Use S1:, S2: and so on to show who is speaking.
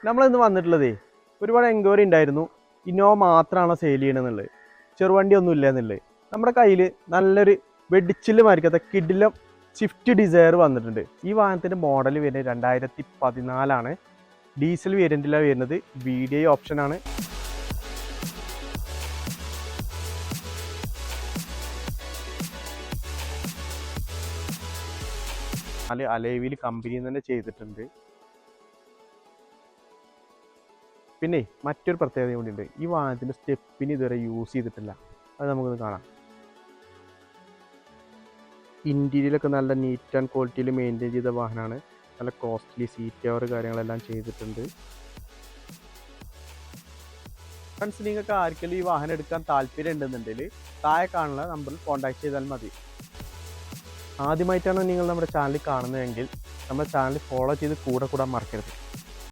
S1: നമ്മളിന്ന് വന്നിട്ടുള്ളതേ ഒരുപാട് എൻക്വയറി ഉണ്ടായിരുന്നു. ഇന്നോവ മാത്രമാണോ സെയിൽ ചെയ്യണമെന്നുള്ളത്, ചെറുവണ്ടി ഒന്നും ഇല്ല എന്നുള്ളത്. നമ്മുടെ കയ്യിൽ നല്ലൊരു വെടിച്ചില് മാരിക്കത്തെ കിഡിലം സ്വിഫ്റ്റ് ഡിസയർ വന്നിട്ടുണ്ട്. ഈ വാഹനത്തിൻ്റെ മോഡൽ വരുന്നത് 2014 ഡീസൽ വേരിയൻറ്റിലാണ് വരുന്നത്. VDI ഓപ്ഷനാണ്. അലോയിൽ കമ്പനിയിൽ തന്നെ ചെയ്തിട്ടുണ്ട്. പിന്നെ മറ്റൊരു പ്രത്യേകത കൂടിയുണ്ട്, ഈ വാഹനത്തിൻ്റെ സ്റ്റെപ്പിന് ഇതുവരെ യൂസ് ചെയ്തിട്ടില്ല. അത് നമുക്കൊന്ന് കാണാം. ഇൻറ്റീരിയലൊക്കെ നല്ല നീറ്റ് ആൻഡ് ക്വാളിറ്റിയിൽ മെയിൻറ്റെയിൻ ചെയ്ത വാഹനമാണ്. നല്ല കോസ്റ്റ്ലി സീറ്റ് കവർ കാര്യങ്ങളെല്ലാം ചെയ്തിട്ടുണ്ട്. ഫ്രണ്ട്സ്, നിങ്ങൾക്ക് ആർക്കെങ്കിലും ഈ വാഹനം എടുക്കാൻ താല്പര്യം ഉണ്ടെന്നുണ്ടെങ്കിൽ താഴെ കാണുന്ന നമ്പറിൽ കോൺടാക്ട് ചെയ്താൽ മതി. ആദ്യമായിട്ടാണ് നിങ്ങൾ നമ്മുടെ ചാനൽ കാണുന്നതെങ്കിൽ നമ്മുടെ ചാനൽ ഫോളോ ചെയ്ത് കൂടെ കൂടാൻ മറക്കരുത്.